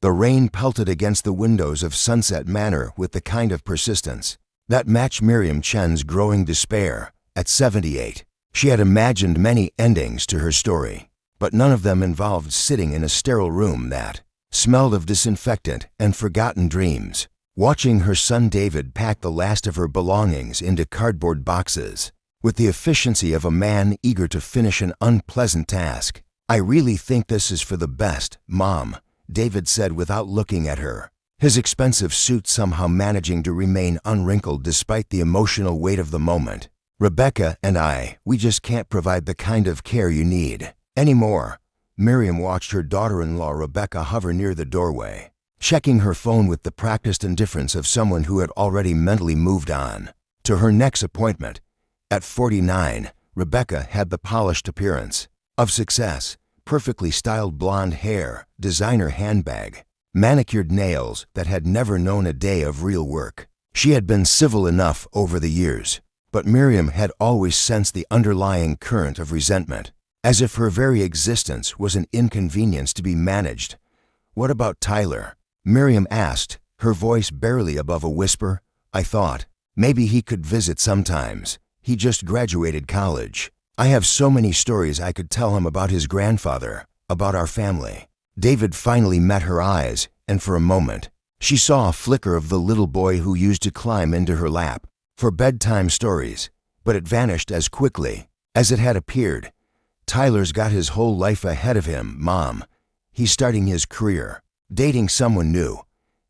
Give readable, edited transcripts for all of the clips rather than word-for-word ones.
The rain pelted against the windows of Sunset Manor with the kind of persistence that matched Miriam Chen's growing despair. At 78, she had imagined many endings to her story, but none of them involved sitting in a sterile room that smelled of disinfectant and forgotten dreams. Watching her son David pack the last of her belongings into cardboard boxes with the efficiency of a man eager to finish an unpleasant task. "I really think this is for the best, Mom," David said without looking at her, his expensive suit somehow managing to remain unwrinkled despite the emotional weight of the moment. "Rebecca and we just can't provide the kind of care you need anymore." Miriam watched her daughter-in-law Rebecca hover near the doorway, checking her phone with the practiced indifference of someone who had already mentally moved on to her next appointment. At 49, Rebecca had the polished appearance of success, perfectly styled blonde hair, designer handbag, manicured nails that had never known a day of real work. She had been civil enough over the years, but Miriam had always sensed the underlying current of resentment, as if her very existence was an inconvenience to be managed. "What about Tyler?" Miriam asked, her voice barely above a whisper. "I thought maybe he could visit sometimes. He just graduated college. I have so many stories I could tell him about his grandfather, about our family." David finally met her eyes, and for a moment, she saw a flicker of the little boy who used to climb into her lap for bedtime stories, but it vanished as quickly as it had appeared. "Tyler's got his whole life ahead of him, Mom. He's starting his career, dating someone new.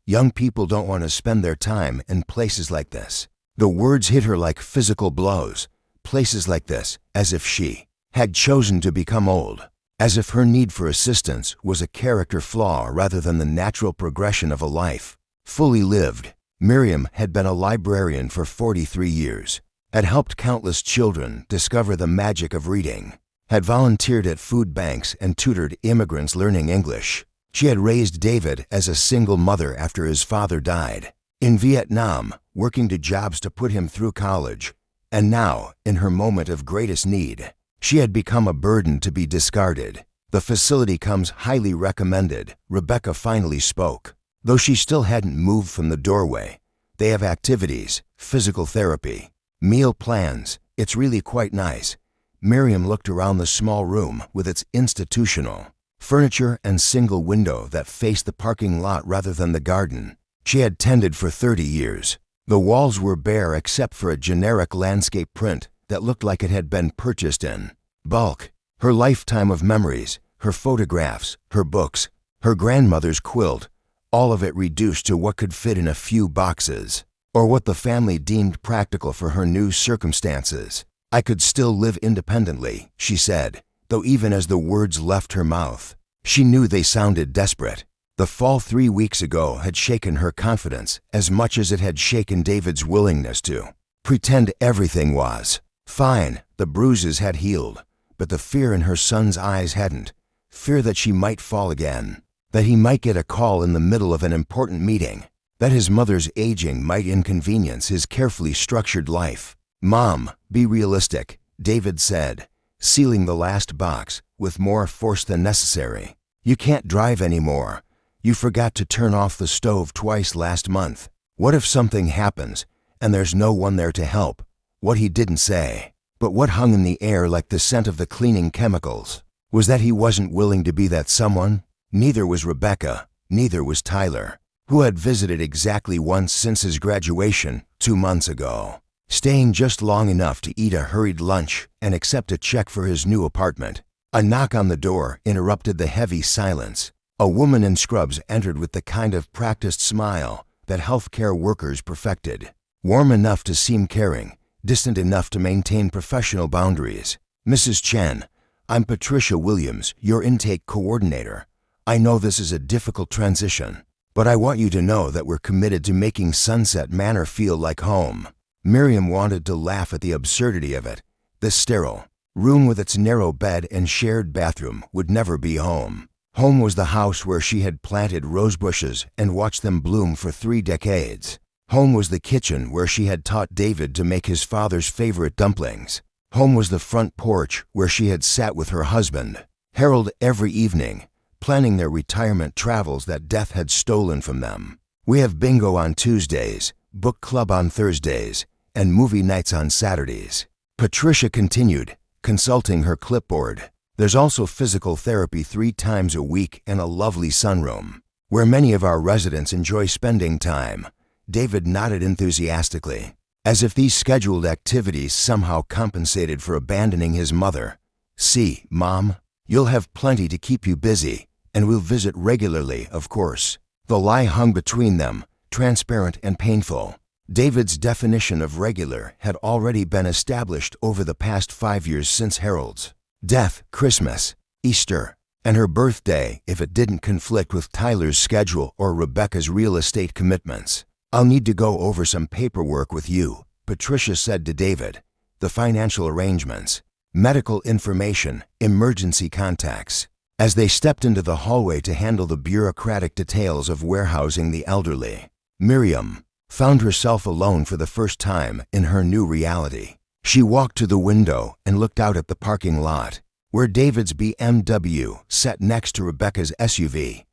Young people don't want to spend their time in places like this." The words hit her like physical blows. Places like this, as if she had chosen to become old, as if her need for assistance was a character flaw rather than the natural progression of a life fully lived. Miriam had been a librarian for 43 years, had helped countless children discover the magic of reading, had volunteered at food banks and tutored immigrants learning English. She had raised David as a single mother after his father died in Vietnam, working two jobs to put him through college. And now, in her moment of greatest need, she had become a burden to be discarded. "The facility comes highly recommended," Rebecca finally spoke, though she still hadn't moved from the doorway. "They have activities, physical therapy, meal plans. It's really quite nice." Miriam looked around the small room with its institutional furniture and single window that faced the parking lot rather than the garden she had tended for 30 years. The walls were bare except for a generic landscape print that looked like it had been purchased in bulk. Her lifetime of memories, her photographs, her books, her grandmother's quilt, all of it reduced to what could fit in a few boxes, or what the family deemed practical for her new circumstances. "I could still live independently," she said, though even as the words left her mouth, she knew they sounded desperate. The fall 3 weeks ago had shaken her confidence as much as it had shaken David's willingness to pretend everything was fine. The bruises had healed, but the fear in her son's eyes hadn't. Fear that she might fall again, that he might get a call in the middle of an important meeting, that his mother's aging might inconvenience his carefully structured life. "Mom, be realistic," David said, sealing the last box with more force than necessary. "You can't drive anymore. You forgot to turn off the stove twice last month. What if something happens and there's no one there to help?" What he didn't say, but what hung in the air like the scent of the cleaning chemicals, was that he wasn't willing to be that someone. Neither was Rebecca, neither was Tyler, who had visited exactly once since his graduation 2 months ago, staying just long enough to eat a hurried lunch and accept a check for his new apartment. A knock on the door interrupted the heavy silence. A woman in scrubs entered with the kind of practiced smile that healthcare workers perfected, warm enough to seem caring, distant enough to maintain professional boundaries. "Mrs. Chen, I'm Patricia Williams, your intake coordinator. I know this is a difficult transition, but I want you to know that we're committed to making Sunset Manor feel like home." Miriam wanted to laugh at the absurdity of it. This sterile room with its narrow bed and shared bathroom would never be home. Home was the house where she had planted rose bushes and watched them bloom for 3 decades. Home was the kitchen where she had taught David to make his father's favorite dumplings. Home was the front porch where she had sat with her husband, Harold, every evening, planning their retirement travels that death had stolen from them. We have bingo on Tuesdays, book club on Thursdays, and movie nights on Saturdays. Patricia continued, consulting her clipboard. There's also physical therapy 3 times a week and a lovely sunroom, where many of our residents enjoy spending time. David nodded enthusiastically, as if these scheduled activities somehow compensated for abandoning his mother. See, Mom, you'll have plenty to keep you busy, and we'll visit regularly, of course. The lie hung between them, transparent and painful. David's definition of regular had already been established over the past 5 years since Harold's death, Christmas, Easter, and her birthday if it didn't conflict with Tyler's schedule or Rebecca's real estate commitments. I'll need to go over some paperwork with you, Patricia said to David. The financial arrangements, medical information, emergency contacts. As they stepped into the hallway to handle the bureaucratic details of warehousing the elderly, Miriam found herself alone for the first time in her new reality. She walked to the window and looked out at the parking lot, where David's BMW sat next to Rebecca's SUV.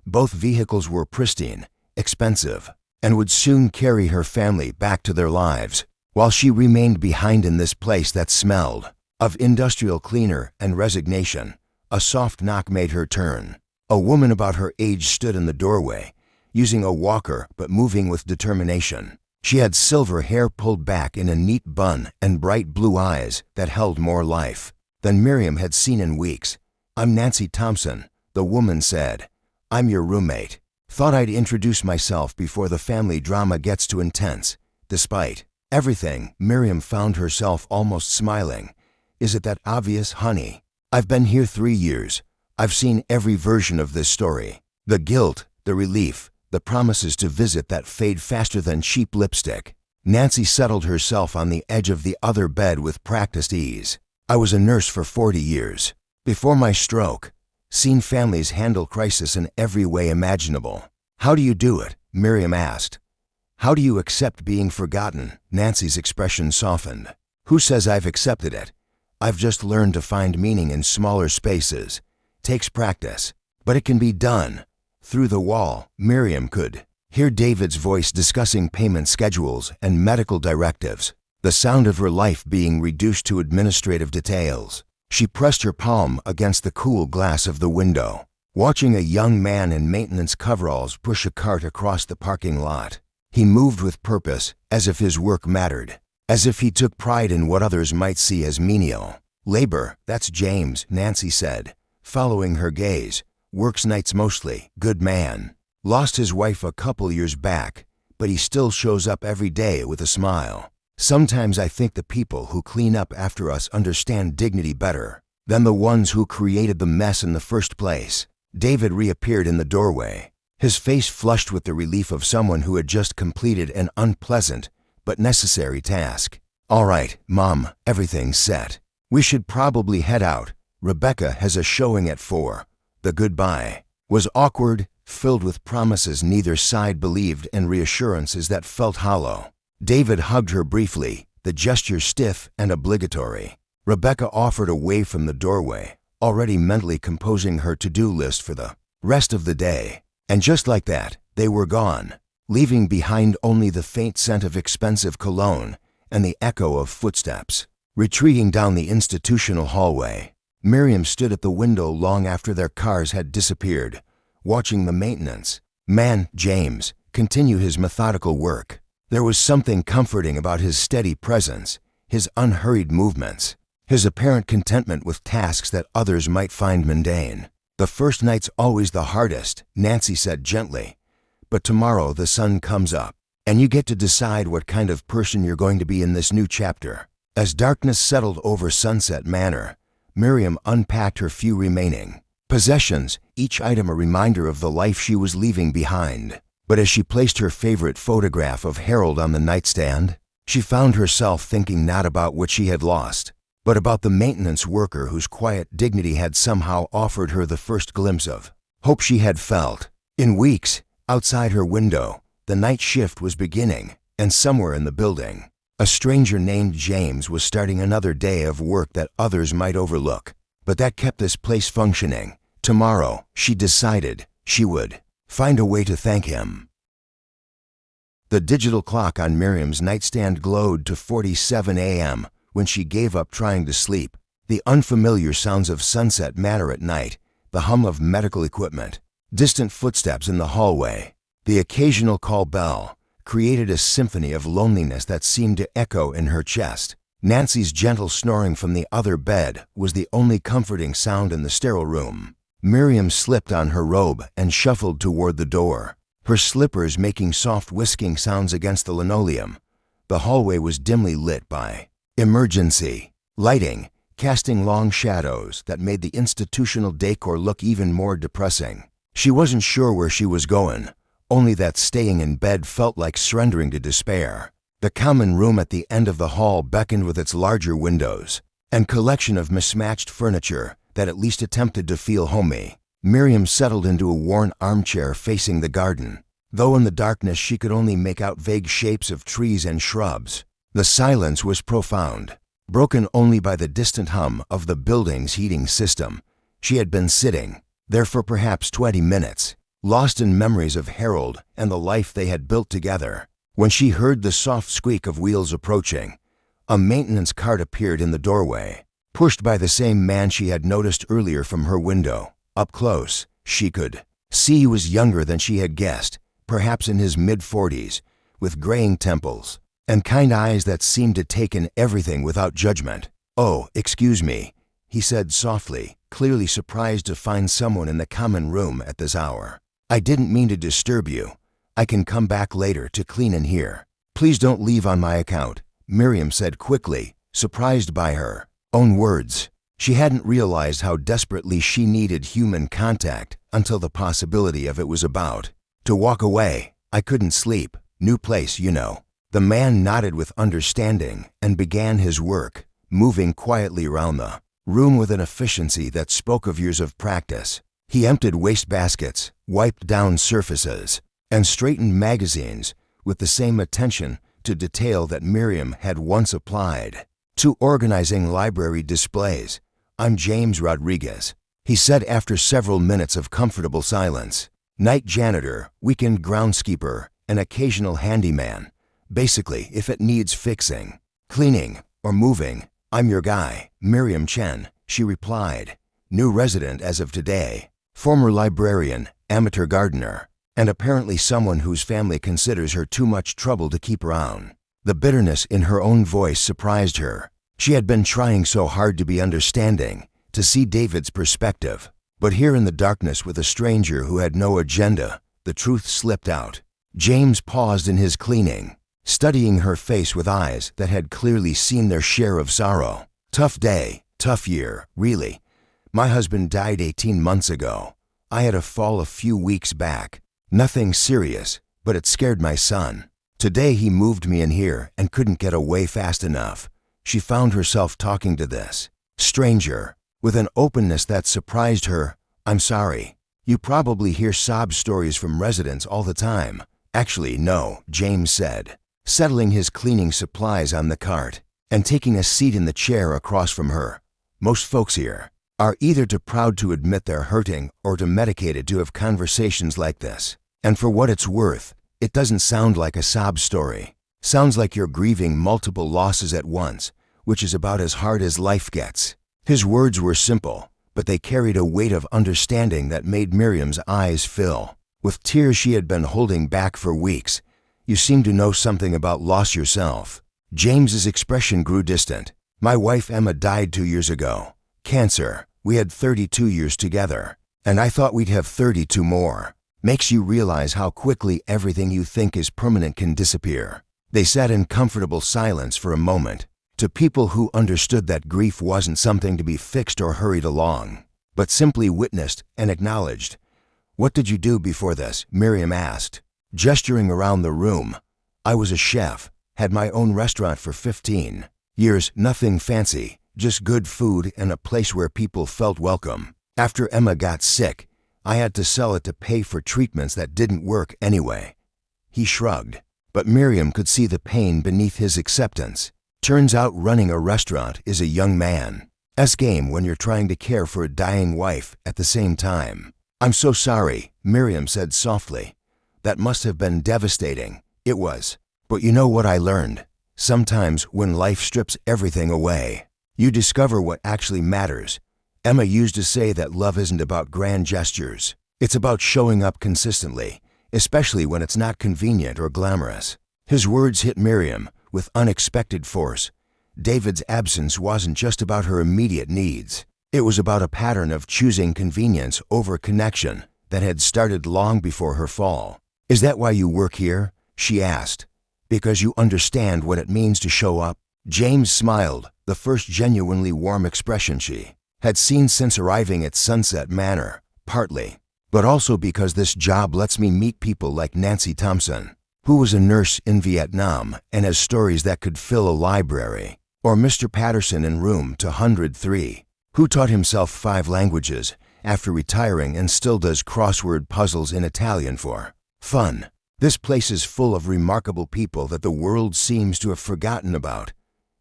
Both vehicles were pristine, expensive, and would soon carry her family back to their lives, while she remained behind in this place that smelled of industrial cleaner and resignation. A soft knock made her turn. A woman about her age stood in the doorway, using a walker but moving with determination. She had silver hair pulled back in a neat bun and bright blue eyes that held more life than Miriam had seen in weeks. I'm Nancy Thompson, the woman said. I'm your roommate. Thought I'd introduce myself before the family drama gets too intense. Despite everything, Miriam found herself almost smiling. Is it that obvious, honey? I've been here 3 years. I've seen every version of this story. The guilt, the relief, the promises to visit that fade faster than cheap lipstick. Nancy settled herself on the edge of the other bed with practiced ease. I was a nurse for 40 years. Before my stroke, seen families handle crisis in every way imaginable. How do you do it? Miriam asked. How do you accept being forgotten? Nancy's expression softened. Who says I've accepted it? I've just learned to find meaning in smaller spaces. Takes practice, but it can be done. Through the wall, Miriam could hear David's voice discussing payment schedules and medical directives, the sound of her life being reduced to administrative details. She pressed her palm against the cool glass of the window, watching a young man in maintenance coveralls push a cart across the parking lot. He moved with purpose, as if his work mattered, as if he took pride in what others might see as menial labor. That's James, Nancy said, following her gaze. Works nights mostly, good man. Lost his wife a couple years back, but he still shows up every day with a smile. Sometimes I think the people who clean up after us understand dignity better than the ones who created the mess in the first place. David reappeared in the doorway, his face flushed with the relief of someone who had just completed an unpleasant but necessary task. All right, Mom, everything's set. We should probably head out. Rebecca has a showing at 4. The goodbye was awkward, filled with promises neither side believed and reassurances that felt hollow. David hugged her briefly, the gesture stiff and obligatory. Rebecca offered away from the doorway, already mentally composing her to-do list for the rest of the day. And just like that, they were gone, leaving behind only the faint scent of expensive cologne and the echo of footsteps. Retreating down the institutional hallway, Miriam stood at the window long after their cars had disappeared, watching the maintenance man, James, continue his methodical work. There was something comforting about his steady presence, his unhurried movements, his apparent contentment with tasks that others might find mundane. The first night's always the hardest, Nancy said gently, but tomorrow the sun comes up, and you get to decide what kind of person you're going to be in this new chapter. As darkness settled over Sunset Manor, Miriam unpacked her few remaining possessions, each item a reminder of the life she was leaving behind. But as she placed her favorite photograph of Harold on the nightstand, she found herself thinking not about what she had lost, but about the maintenance worker whose quiet dignity had somehow offered her the first glimpse of hope she had felt. In weeks, outside her window, the night shift was beginning, and somewhere in the building, a stranger named James was starting another day of work that others might overlook. But that kept this place functioning, Tomorrow, she decided, she would find a way to thank him. The digital clock on Miriam's nightstand glowed to 47 a.m. when she gave up trying to sleep. The unfamiliar sounds of Sunset Manor at night, the hum of medical equipment, distant footsteps in the hallway, the occasional call bell, created a symphony of loneliness that seemed to echo in her chest. Nancy's gentle snoring from the other bed was the only comforting sound in the sterile room. Miriam slipped on her robe and shuffled toward the door, her slippers making soft whisking sounds against the linoleum. The hallway was dimly lit by emergency lighting, casting long shadows that made the institutional decor look even more depressing. She wasn't sure where she was going, only that staying in bed felt like surrendering to despair. The common room at the end of the hall beckoned with its larger windows and collection of mismatched furniture that at least attempted to feel homey. Miriam settled into a worn armchair facing the garden, though in the darkness she could only make out vague shapes of trees and shrubs. The silence was profound, broken only by the distant hum of the building's heating system. She had been sitting there for perhaps 20 minutes, lost in memories of Harold and the life they had built together, when she heard the soft squeak of wheels approaching. A maintenance cart appeared in the doorway, pushed by the same man she had noticed earlier from her window. Up close, she could see he was younger than she had guessed, perhaps in his mid-40s, with graying temples and kind eyes that seemed to take in everything without judgment. "Oh, excuse me," he said softly, clearly surprised to find someone in the common room at this hour. "I didn't mean to disturb you. I can come back later to clean in here." "Please don't leave on my account," Miriam said quickly, surprised by her own words. She hadn't realized how desperately she needed human contact until the possibility of it was about to walk away. "I couldn't sleep. New place, you know." The man nodded with understanding and began his work, moving quietly around the room with an efficiency that spoke of years of practice. He emptied wastebaskets, wiped down surfaces, and straightened magazines with the same attention to detail that Miriam had once applied to organizing library displays. "I'm James Rodriguez," he said after several minutes of comfortable silence. "Night janitor, weekend groundskeeper, and occasional handyman. Basically, if it needs fixing, cleaning, or moving, I'm your guy." "Miriam Chen," she replied. "New resident as of today. Former librarian, amateur gardener, and apparently someone whose family considers her too much trouble to keep around." The bitterness in her own voice surprised her. She had been trying so hard to be understanding, to see David's perspective. But here in the darkness with a stranger who had no agenda, the truth slipped out. James paused in his cleaning, studying her face with eyes that had clearly seen their share of sorrow. "Tough day, tough year, really. My husband died 18 months ago. I had a fall a few weeks back. Nothing serious, but it scared my son. Today he moved me in here and couldn't get away fast enough." She found herself talking to this stranger with an openness that surprised her. "I'm sorry. You probably hear sob stories from residents all the time." "Actually, no," James said, settling his cleaning supplies on the cart and taking a seat in the chair across from her. "Most folks here are either too proud to admit they're hurting or too medicated to have conversations like this. And for what it's worth, it doesn't sound like a sob story. Sounds like you're grieving multiple losses at once, which is about as hard as life gets." His words were simple, but they carried a weight of understanding that made Miriam's eyes fill with tears she had been holding back for weeks. "You seem to know something about loss yourself." James's expression grew distant. "My wife Emma died 2 years ago. Cancer. We had 32 years together, and I thought we'd have 32 more. Makes you realize how quickly everything you think is permanent can disappear." They sat in comfortable silence for a moment. To people who understood that grief wasn't something to be fixed or hurried along, but simply witnessed and acknowledged. "What did you do before this?" Miriam asked, gesturing around the room. "I was a chef, had my own restaurant for 15 years, nothing fancy, just good food and a place where people felt welcome. After Emma got sick, I had to sell it to pay for treatments that didn't work anyway." He shrugged, but Miriam could see the pain beneath his acceptance. Turns out running a restaurant is a young man game when you're trying to care for a dying wife at the same time. I'm so sorry, Miriam said softly. That must have been devastating. It was. But you know what I learned? Sometimes when life strips everything away, you discover what actually matters. Emma used to say that love isn't about grand gestures. It's about showing up consistently, especially when it's not convenient or glamorous. His words hit Miriam with unexpected force. David's absence wasn't just about her immediate needs. It was about a pattern of choosing convenience over connection that had started long before her fall. Is that why you work here? She asked. Because you understand what it means to show up? James smiled, the first genuinely warm expression she had seen since arriving at Sunset Manor, partly, but also because this job lets me meet people like Nancy Thompson, who was a nurse in Vietnam and has stories that could fill a library, or Mr. Patterson in room 203, who taught himself 5 languages after retiring and still does crossword puzzles in Italian for fun. This place is full of remarkable people that the world seems to have forgotten about.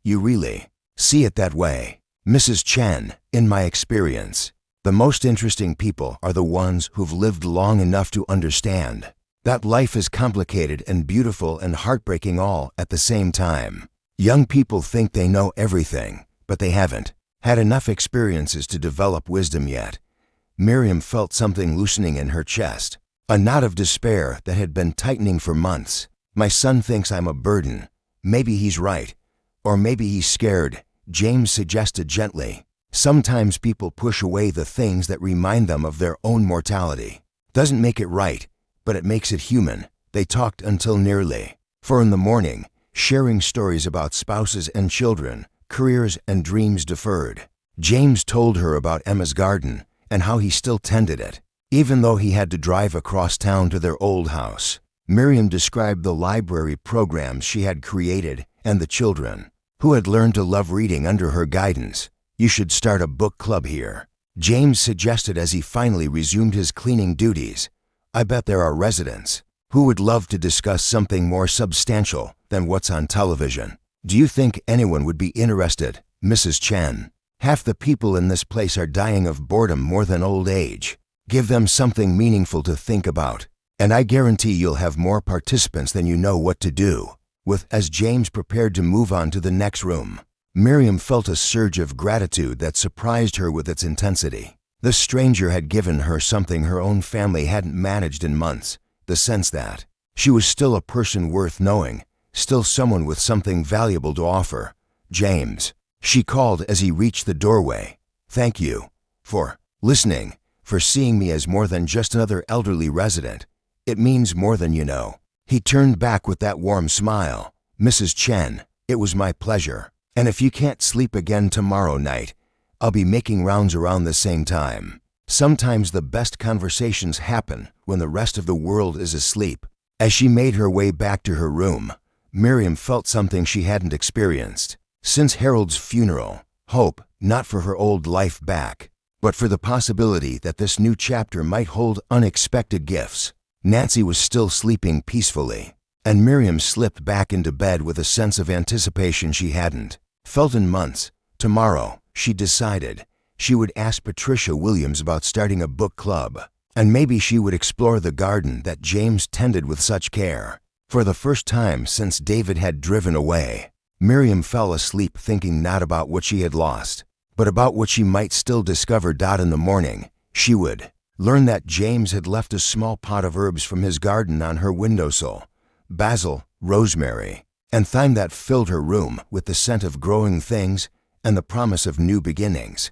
You really see it that way, Mrs. Chen. In my experience, the most interesting people are the ones who've lived long enough to understand that life is complicated and beautiful and heartbreaking all at the same time. Young people think they know everything, but they haven't had enough experiences to develop wisdom yet. Miriam felt something loosening in her chest, a knot of despair that had been tightening for months. My son thinks I'm a burden. Maybe he's right. Or maybe he's scared, James suggested gently. Sometimes people push away the things that remind them of their own mortality. Doesn't make it right, but it makes it human. They talked until nearly 4 in the morning, sharing stories about spouses and children, careers and dreams deferred. James told her about Emma's garden and how he still tended it, even though he had to drive across town to their old house. Miriam described the library programs she had created and the children, who had learned to love reading under her guidance. You should start a book club here, James suggested as he finally resumed his cleaning duties. I bet there are residents who would love to discuss something more substantial than what's on television. Do you think anyone would be interested, Mrs. Chen? Half the people in this place are dying of boredom more than old age. Give them something meaningful to think about, and I guarantee you'll have more participants than you know what to do with. As James prepared to move on to the next room, Miriam felt a surge of gratitude that surprised her with its intensity. The stranger had given her something her own family hadn't managed in months, the sense that she was still a person worth knowing, still someone with something valuable to offer. James, she called as he reached the doorway. Thank you for listening, for seeing me as more than just another elderly resident. It means more than you know. He turned back with that warm smile. Mrs. Chen, it was my pleasure. And if you can't sleep again tomorrow night, I'll be making rounds around the same time. Sometimes the best conversations happen when the rest of the world is asleep. As she made her way back to her room, Miriam felt something she hadn't experienced since Harold's funeral. Hope, not for her old life back, but for the possibility that this new chapter might hold unexpected gifts. Nancy was still sleeping peacefully, and Miriam slipped back into bed with a sense of anticipation she hadn't felt in months. Tomorrow, she decided, she would ask Patricia Williams about starting a book club, and maybe she would explore the garden that James tended with such care. For the first time since David had driven away, Miriam fell asleep thinking not about what she had lost, but about what she might still discover. In the morning, she would learn that James had left a small pot of herbs from his garden on her windowsill, basil, rosemary, and thyme that filled her room with the scent of growing things and the promise of new beginnings.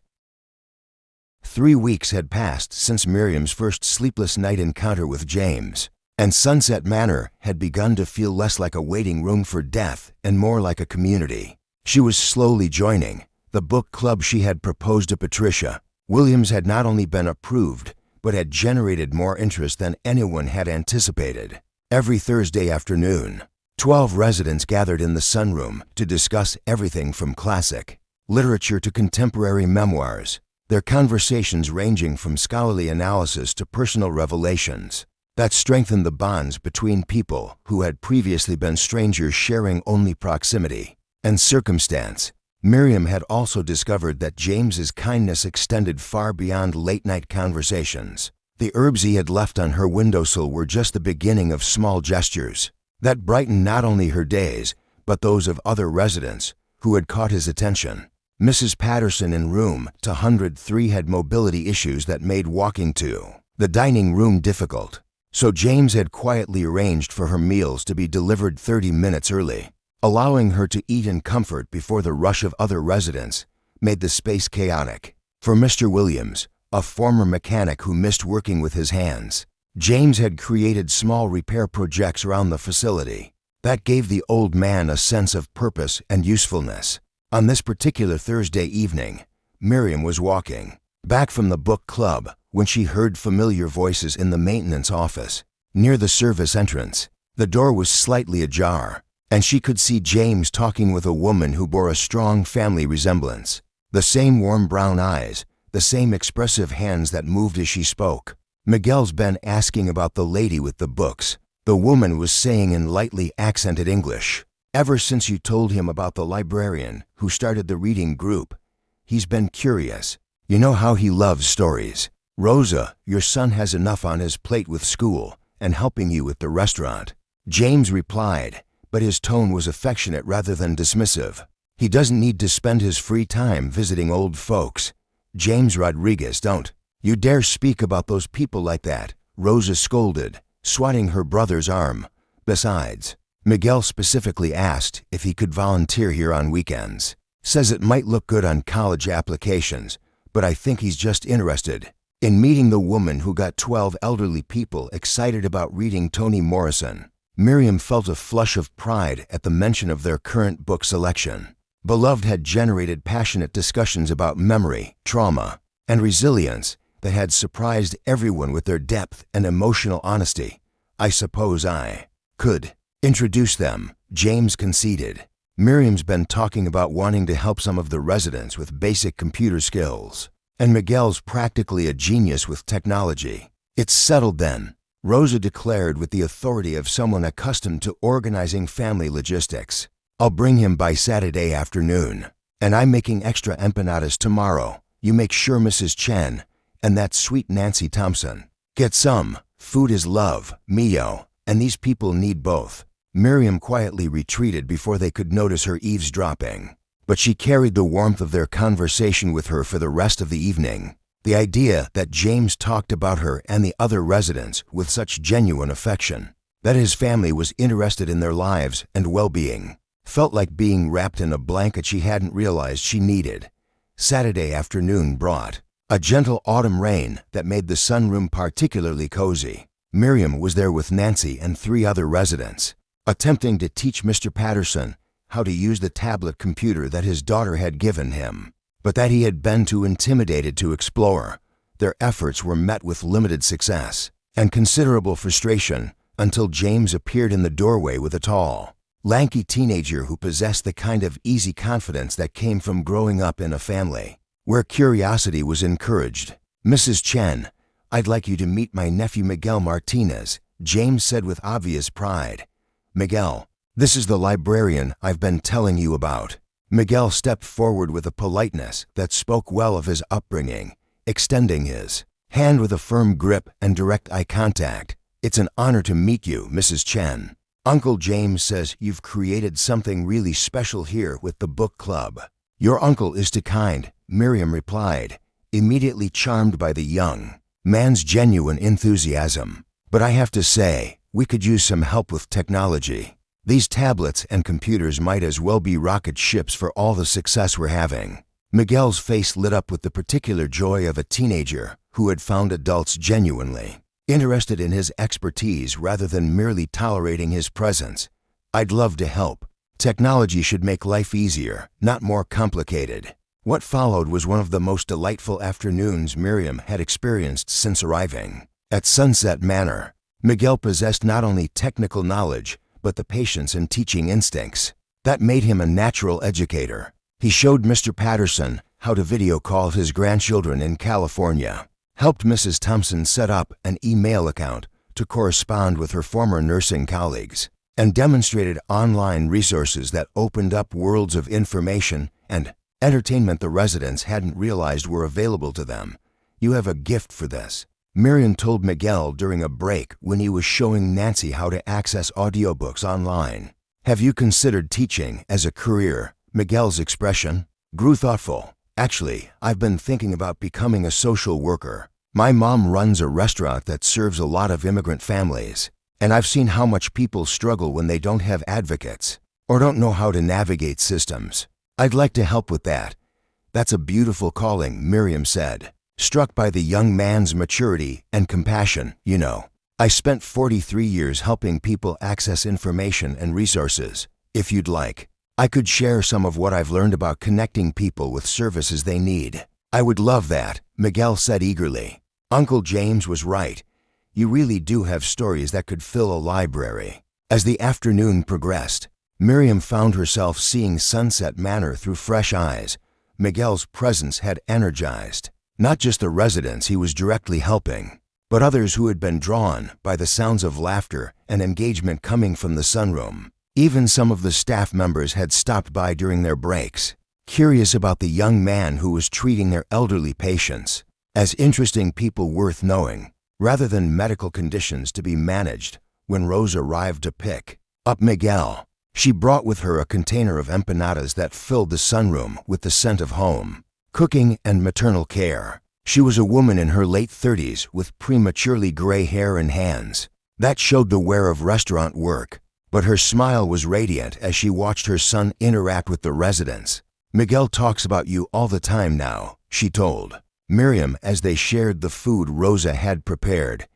3 weeks had passed since Miriam's first sleepless night encounter with James, and Sunset Manor had begun to feel less like a waiting room for death and more like a community. She was slowly joining the book club she had proposed to Patricia. Williams had not only been approved, but had generated more interest than anyone had anticipated. Every Thursday afternoon, 12 residents gathered in the sunroom to discuss everything from classic literature to contemporary memoirs, their conversations ranging from scholarly analysis to personal revelations that strengthened the bonds between people who had previously been strangers sharing only proximity and circumstance. Miriam had also discovered that James's kindness extended far beyond late-night conversations. The herbs he had left on her windowsill were just the beginning of small gestures that brightened not only her days, but those of other residents who had caught his attention. Mrs. Patterson in room 203 had mobility issues that made walking to the dining room difficult, so James had quietly arranged for her meals to be delivered 30 minutes early. Allowing her to eat in comfort before the rush of other residents made the space chaotic. For Mr. Williams, a former mechanic who missed working with his hands, James had created small repair projects around the facility that gave the old man a sense of purpose and usefulness. On this particular Thursday evening, Miriam was walking back from the book club when she heard familiar voices in the maintenance office near the service entrance. The door was slightly ajar, and she could see James talking with a woman who bore a strong family resemblance. The same warm brown eyes, the same expressive hands that moved as she spoke. "Miguel's been asking about the lady with the books," the woman was saying in lightly accented English. "Ever since you told him about the librarian who started the reading group, he's been curious. You know how he loves stories. Rosa, your son has enough on his plate with school and helping you with the restaurant." James replied, but his tone was affectionate rather than dismissive. "He doesn't need to spend his free time visiting old folks." "James Rodriguez, don't you dare speak about those people like that," Rosa scolded, swatting her brother's arm. "Besides, Miguel specifically asked if he could volunteer here on weekends. Says it might look good on college applications, but I think he's just interested in meeting the woman who got 12 elderly people excited about reading Toni Morrison." Miriam felt a flush of pride at the mention of their current book selection. Beloved had generated passionate discussions about memory, trauma, and resilience that had surprised everyone with their depth and emotional honesty. "I suppose I could introduce them," James conceded. "Miriam's been talking about wanting to help some of the residents with basic computer skills, and Miguel's practically a genius with technology." "It's settled then," Rosa declared with the authority of someone accustomed to organizing family logistics. "I'll bring him by Saturday afternoon, and I'm making extra empanadas tomorrow. You make sure Mrs. Chen and that sweet Nancy Thompson get some. Food is love, Mio, and these people need both." Miriam quietly retreated before they could notice her eavesdropping, but she carried the warmth of their conversation with her for the rest of the evening. The idea that James talked about her and the other residents with such genuine affection, that his family was interested in their lives and well-being, felt like being wrapped in a blanket she hadn't realized she needed. Saturday afternoon brought a gentle autumn rain that made the sunroom particularly cozy. Miriam was there with Nancy and 3 other residents, attempting to teach Mr. Patterson how to use the tablet computer that his daughter had given him, but that he had been too intimidated to explore. Their efforts were met with limited success and considerable frustration until James appeared in the doorway with a tall, lanky teenager who possessed the kind of easy confidence that came from growing up in a family where curiosity was encouraged. "Mrs. Chen, I'd like you to meet my nephew Miguel Martinez," James said with obvious pride. "Miguel, this is the librarian I've been telling you about." Miguel stepped forward with a politeness that spoke well of his upbringing, extending his hand with a firm grip and direct eye contact. "It's an honor to meet you, Mrs. Chen. Uncle James says you've created something really special here with the book club." "Your uncle is too kind," Miriam replied, immediately charmed by the young man's genuine enthusiasm. "But I have to say, we could use some help with technology. These tablets and computers might as well be rocket ships for all the success we're having." Miguel's face lit up with the particular joy of a teenager who had found adults genuinely interested in his expertise rather than merely tolerating his presence. "I'd love to help. Technology should make life easier, not more complicated." What followed was one of the most delightful afternoons Miriam had experienced since arriving at Sunset Manor. Miguel possessed not only technical knowledge, but the patience and teaching instincts that made him a natural educator. He showed Mr. Patterson how to video call his grandchildren in California, helped Mrs. Thompson set up an email account to correspond with her former nursing colleagues, and demonstrated online resources that opened up worlds of information and entertainment the residents hadn't realized were available to them. You have a gift for this, Miriam told Miguel during a break when he was showing Nancy how to access audiobooks online. Have you considered teaching as a career? Miguel's expression grew thoughtful. Actually, I've been thinking about becoming a social worker. My mom runs a restaurant that serves a lot of immigrant families, and I've seen how much people struggle when they don't have advocates or don't know how to navigate systems. I'd like to help with that. That's a beautiful calling, Miriam said, struck by the young man's maturity and compassion. You know, I spent 43 years helping people access information and resources. If you'd like, I could share some of what I've learned about connecting people with services they need. I would love that, Miguel said eagerly. Uncle James was right. You really do have stories that could fill a library. As the afternoon progressed, Miriam found herself seeing Sunset Manor through fresh eyes. Miguel's presence had energized not just the residents he was directly helping, but others who had been drawn by the sounds of laughter and engagement coming from the sunroom. Even some of the staff members had stopped by during their breaks, curious about the young man who was treating their elderly patients as interesting people worth knowing, rather than medical conditions to be managed. When Rose arrived to pick up Miguel, she brought with her a container of empanadas that filled the sunroom with the scent of home, cooking, and maternal care. She was a woman in her late 30s with prematurely gray hair and hands that showed the wear of restaurant work, but her smile was radiant as she watched her son interact with the residents. Miguel talks about you all the time now, she told Miriam as they shared the food Rosa had prepared.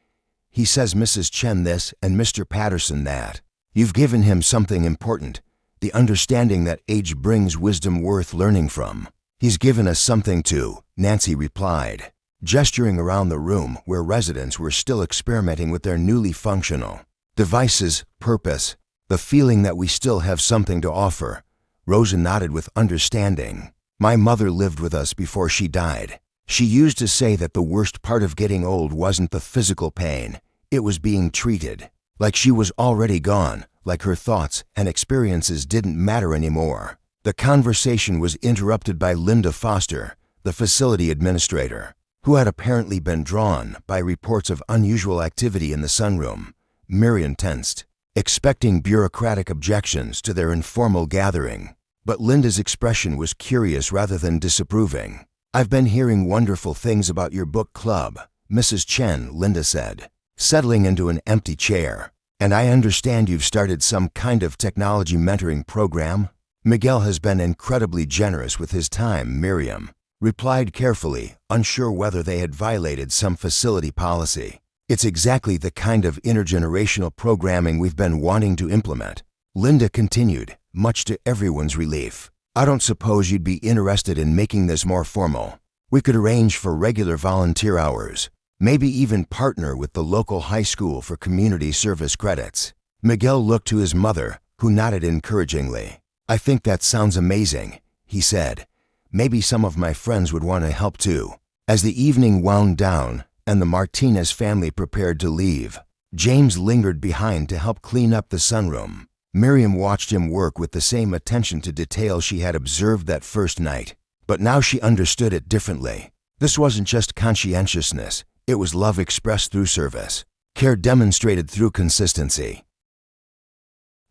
He says Mrs. Chen this and Mr. Patterson that. You've given him something important, the understanding that age brings wisdom worth learning from. He's given us something too, Nancy replied, gesturing around the room where residents were still experimenting with their newly functional devices. Purpose, the feeling that we still have something to offer. Rosa nodded with understanding. My mother lived with us before she died. She used to say that the worst part of getting old wasn't the physical pain, it was being treated like she was already gone, like her thoughts and experiences didn't matter anymore. The conversation was interrupted by Linda Foster, the facility administrator, who had apparently been drawn by reports of unusual activity in the sunroom. Miriam tensed, expecting bureaucratic objections to their informal gathering, but Linda's expression was curious rather than disapproving. I've been hearing wonderful things about your book club, Mrs. Chen, Linda said, settling into an empty chair. And I understand you've started some kind of technology mentoring program? Miguel has been incredibly generous with his time, Miriam replied carefully, unsure whether they had violated some facility policy. It's exactly the kind of intergenerational programming we've been wanting to implement, Linda continued, much to everyone's relief. I don't suppose you'd be interested in making this more formal. We could arrange for regular volunteer hours, maybe even partner with the local high school for community service credits. Miguel looked to his mother, who nodded encouragingly. I think that sounds amazing, he said. Maybe some of my friends would want to help too. As the evening wound down and the Martinez family prepared to leave, James lingered behind to help clean up the sunroom. Miriam watched him work with the same attention to detail she had observed that first night, but now she understood it differently. This wasn't just conscientiousness, it was love expressed through service, care demonstrated through consistency.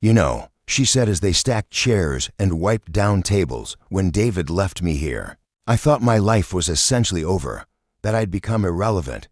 You know, she said as they stacked chairs and wiped down tables, when David left me here, I thought my life was essentially over, that I'd become irrelevant.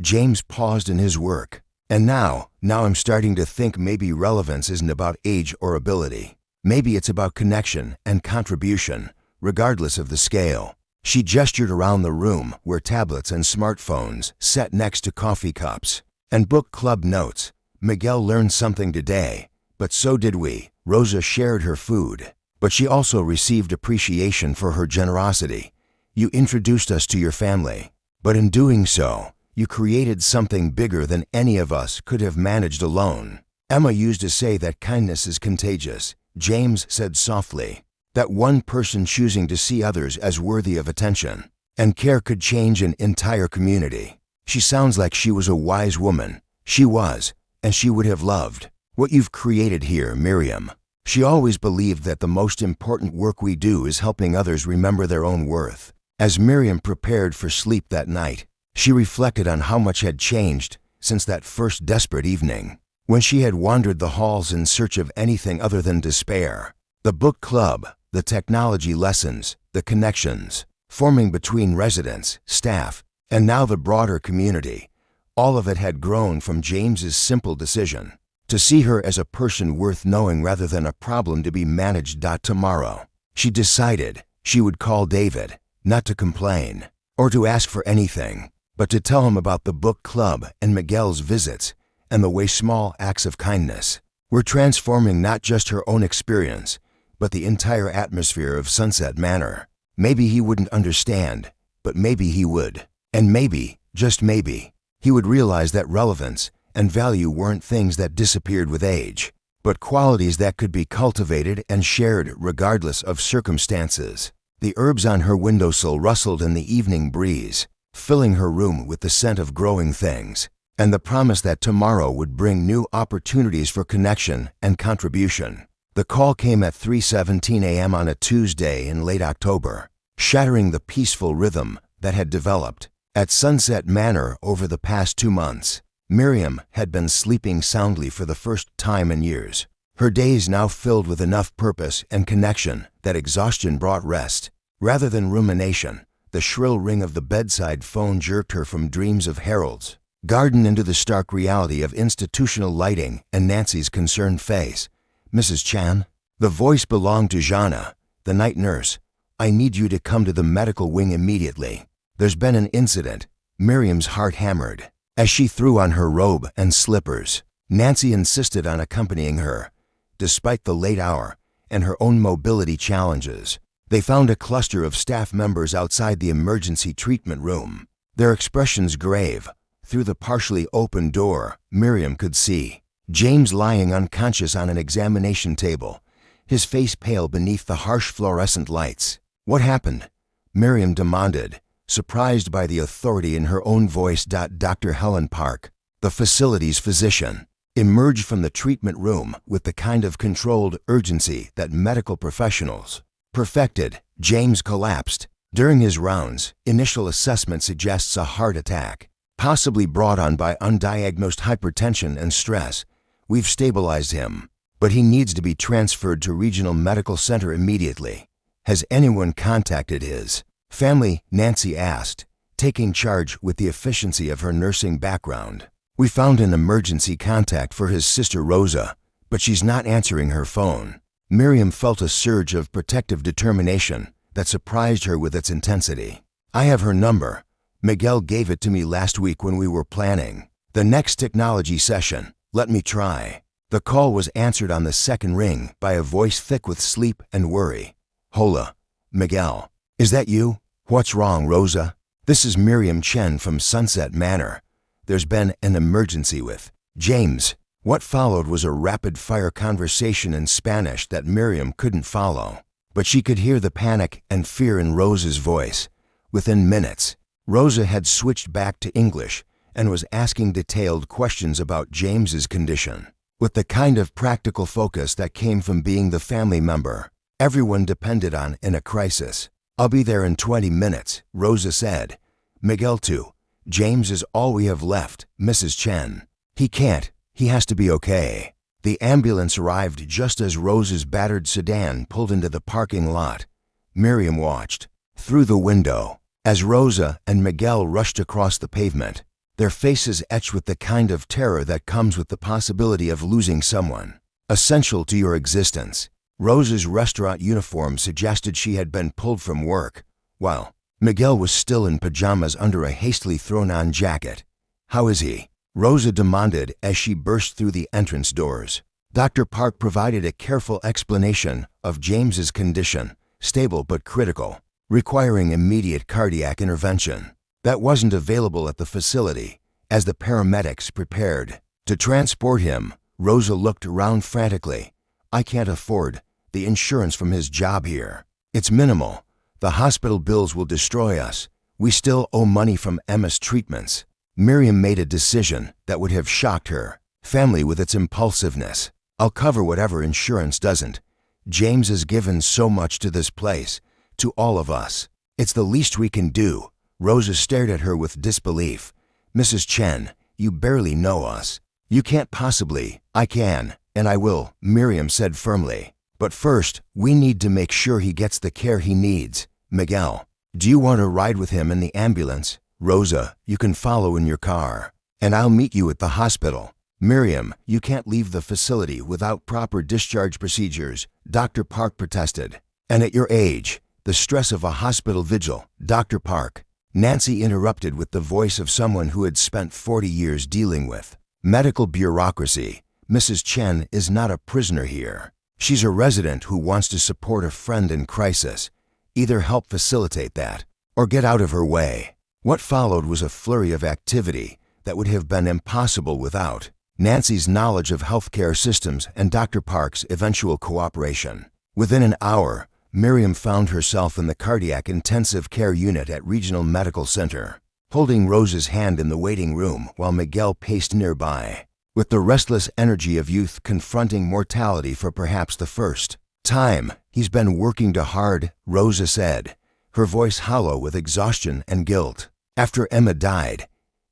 James paused in his work. And now I'm starting to think maybe relevance isn't about age or ability. Maybe it's about connection and contribution, regardless of the scale. She gestured around the room where tablets and smartphones sat next to coffee cups and book club notes. Miguel learned something today, but so did we. Rosa shared her food, but she also received appreciation for her generosity. You introduced us to your family, but in doing so, you created something bigger than any of us could have managed alone. Emma used to say that kindness is contagious, James said softly, that one person choosing to see others as worthy of attention and care could change an entire community. She sounds like she was a wise woman. She was, and she would have loved what you've created here, Miriam. She always believed that the most important work we do is helping others remember their own worth. As Miriam prepared for sleep that night, she reflected on how much had changed since that first desperate evening, when she had wandered the halls in search of anything other than despair. The book club, the technology lessons, the connections forming between residents, staff, and now the broader community, all of it had grown from James's simple decision to see her as a person worth knowing rather than a problem to be managed. Tomorrow, she decided she would call David, not to complain or to ask for anything, but to tell him about the book club and Miguel's visits and the way small acts of kindness were transforming not just her own experience, but the entire atmosphere of Sunset Manor. Maybe he wouldn't understand, but maybe he would. And maybe, just maybe, he would realize that relevance and value weren't things that disappeared with age, but qualities that could be cultivated and shared regardless of circumstances. The herbs on her windowsill rustled in the evening breeze, filling her room with the scent of growing things, and the promise that tomorrow would bring new opportunities for connection and contribution. The call came at 3:17 a.m. on a Tuesday in late October, shattering the peaceful rhythm that had developed at Sunset Manor over the past 2 months. Miriam had been sleeping soundly for the first time in years, her days now filled with enough purpose and connection that exhaustion brought rest. Rather than rumination, the shrill ring of the bedside phone jerked her from dreams of Harold's garden into the stark reality of institutional lighting and Nancy's concerned face. "Mrs. Chan?" The voice belonged to Jana, the night nurse. "I need you to come to the medical wing immediately. There's been an incident." Miriam's heart hammered as she threw on her robe and slippers. Nancy insisted on accompanying her, despite the late hour and her own mobility challenges. They found a cluster of staff members outside the emergency treatment room, their expressions grave. Through the partially open door, Miriam could see James lying unconscious on an examination table, his face pale beneath the harsh fluorescent lights. "What happened?" Miriam demanded, surprised by the authority in her own voice. Dr. Helen Park, the facility's physician, emerged from the treatment room with the kind of controlled urgency that medical professionals perfected. James collapsed. During his rounds, initial assessment suggests a heart attack, possibly brought on by undiagnosed hypertension and stress. "We've stabilized him, but he needs to be transferred to Regional Medical Center immediately." "Has anyone contacted his family?" Nancy asked, taking charge with the efficiency of her nursing background. "We found an emergency contact for his sister Rosa, but she's not answering her phone." Miriam felt a surge of protective determination that surprised her with its intensity. "I have her number. Miguel gave it to me last week when we were planning the next technology session. Let me try." The call was answered on the second ring by a voice thick with sleep and worry. "Hola, Miguel. Is that you? What's wrong, Rosa? This is Miriam Chen from Sunset Manor. There's been an emergency with James." What followed was a rapid-fire conversation in Spanish that Miriam couldn't follow, but she could hear the panic and fear in Rosa's voice. Within minutes, Rosa had switched back to English and was asking detailed questions about James's condition, with the kind of practical focus that came from being the family member everyone depended on in a crisis. "I'll be there in 20 minutes, Rosa said. "Miguel too. James is all we have left, Mrs. Chen. He can't. He has to be okay." The ambulance arrived just as Rosa's battered sedan pulled into the parking lot. Miriam watched through the window as Rosa and Miguel rushed across the pavement, their faces etched with the kind of terror that comes with the possibility of losing someone essential to your existence. Rosa's restaurant uniform suggested she had been pulled from work, while Miguel was still in pajamas under a hastily thrown-on jacket. "How is he?" Rosa demanded as she burst through the entrance doors. Dr. Park provided a careful explanation of James's condition, stable but critical, requiring immediate cardiac intervention. That wasn't available at the facility. As the paramedics prepared to transport him, Rosa looked around frantically. "I can't afford the insurance from his job here. It's minimal. The hospital bills will destroy us. We still owe money from Emma's treatments." Miriam made a decision that would have shocked her family with its impulsiveness. I'll cover whatever insurance doesn't. James has given so much to this place, to all of us. It's the least we can do." Rosa stared at her with disbelief. "Mrs. Chen, you barely know us. You can't possibly." "I can, and I will," Miriam said firmly. "But first, we need to make sure he gets the care he needs. Miguel, do you want to ride with him in the ambulance?" "Rosa, you can follow in your car, and I'll meet you at the hospital." "Miriam, you can't leave the facility without proper discharge procedures," Dr. Park protested. "And at your age, the stress of a hospital vigil." "Dr. Park," Nancy interrupted with the voice of someone who had spent 40 years dealing with medical bureaucracy. "Mrs. Chen is not a prisoner here. She's a resident who wants to support a friend in crisis. Either help facilitate that, or get out of her way." What followed was a flurry of activity that would have been impossible without Nancy's knowledge of healthcare systems and Dr. Park's eventual cooperation. Within an hour, Miriam found herself in the cardiac intensive care unit at Regional Medical Center, holding Rosa's hand in the waiting room while Miguel paced nearby, with the restless energy of youth confronting mortality for perhaps the first time. "He's been working too hard," Rosa said, her voice hollow with exhaustion and guilt. "After Emma died,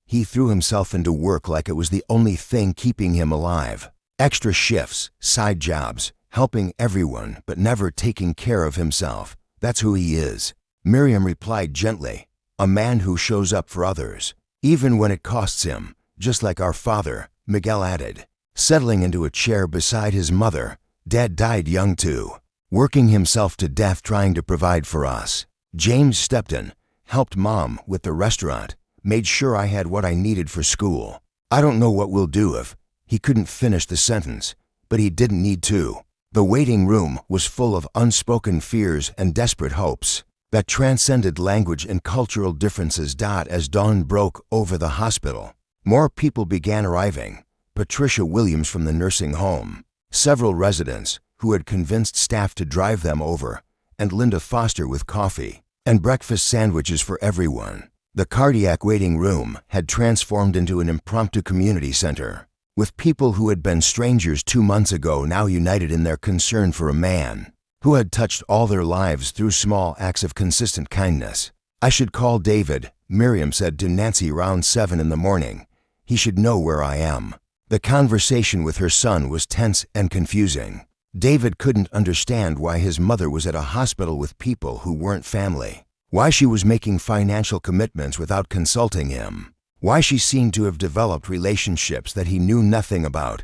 he threw himself into work like it was the only thing keeping him alive. Extra shifts, side jobs, helping everyone but never taking care of himself. That's who he is." Miriam replied gently, "A man who shows up for others, even when it costs him, just like our father," Miguel added, settling into a chair beside his mother. "Dad died young too, working himself to death trying to provide for us. James stepped in, helped Mom with the restaurant, made sure I had what I needed for school. I don't know what we'll do if..." He couldn't finish the sentence, but he didn't need to. The waiting room was full of unspoken fears and desperate hopes that transcended language and cultural differences. As dawn broke over the hospital, more people began arriving. Patricia Williams from the nursing home, several residents who had convinced staff to drive them over, and Linda Foster with coffee and breakfast sandwiches for everyone. The cardiac waiting room had transformed into an impromptu community center, with people who had been strangers 2 months ago now united in their concern for a man who had touched all their lives through small acts of consistent kindness. "I should call David," Miriam said to Nancy around 7 in the morning. "He should know where I am." The conversation with her son was tense and confusing. David couldn't understand why his mother was at a hospital with people who weren't family, why she was making financial commitments without consulting him, why she seemed to have developed relationships that he knew nothing about.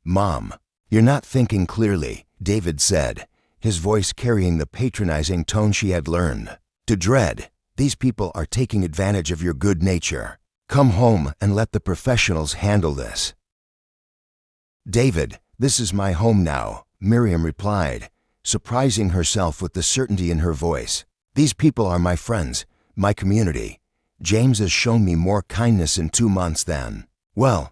"Mom, you're not thinking clearly," David said, his voice carrying the patronizing tone she had learned to dread. "These people are taking advantage of your good nature. Come home and let the professionals handle this." "David, this is my home now," Miriam replied, surprising herself with the certainty in her voice. "These people are my friends, my community. James has shown me more kindness in 2 months than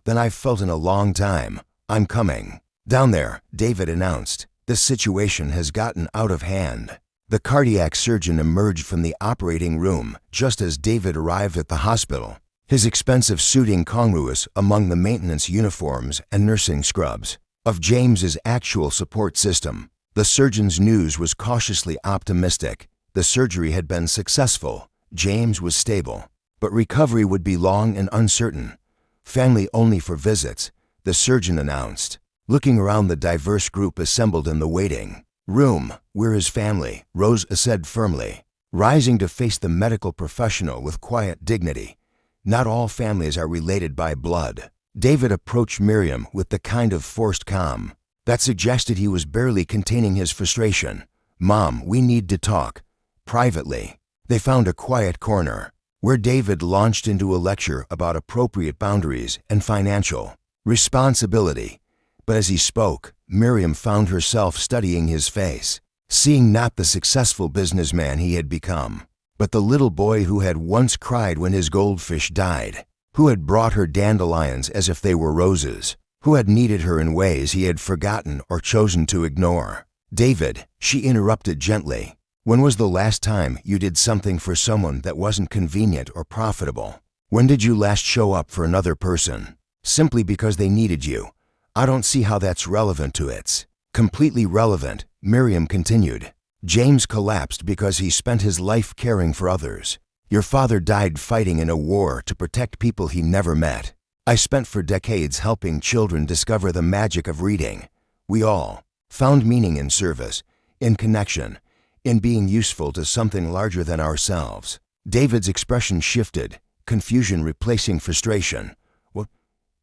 I've felt in a long time. I'm coming." "Down there," David announced. "This situation has gotten out of hand." The cardiac surgeon emerged from the operating room just as David arrived at the hospital, his expensive suit incongruous among the maintenance uniforms and nursing scrubs of James's actual support system. The surgeon's news was cautiously optimistic. The surgery had been successful. James was stable, but recovery would be long and uncertain. "Family only for visits," the surgeon announced, looking around the diverse group assembled in the waiting room. "We're his family," Rose said firmly, rising to face the medical professional with quiet dignity. "Not all families are related by blood." David approached Miriam with the kind of forced calm that suggested he was barely containing his frustration. "Mom, we need to talk privately." They found a quiet corner, where David launched into a lecture about appropriate boundaries and financial responsibility. But as he spoke, Miriam found herself studying his face, seeing not the successful businessman he had become, but the little boy who had once cried when his goldfish died, who had brought her dandelions as if they were roses, who had needed her in ways he had forgotten or chosen to ignore. "David," she interrupted gently, "when was the last time you did something for someone that wasn't convenient or profitable? When did you last show up for another person, simply because they needed you? I don't see how that's relevant to it's completely relevant, Miriam continued. James collapsed because he spent his life caring for others. Your father died fighting in a war to protect people he never met. I spent for decades helping children discover the magic of reading. We all found meaning in service, in connection, in being useful to something larger than ourselves. David's expression shifted, confusion replacing frustration. What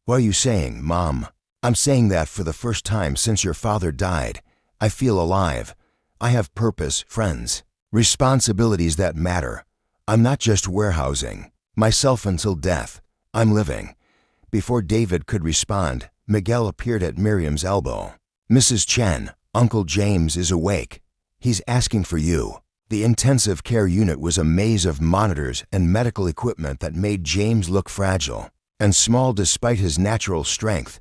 are you saying, Mom? I'm saying that for the first time since your father died, I feel alive. I have purpose, friends, responsibilities that matter. I'm not just warehousing myself until death. I'm living. Before David could respond, Miguel appeared at Miriam's elbow. Mrs. Chen, Uncle James is awake. He's asking for you. The intensive care unit was a maze of monitors and medical equipment that made James look fragile and small despite his natural strength.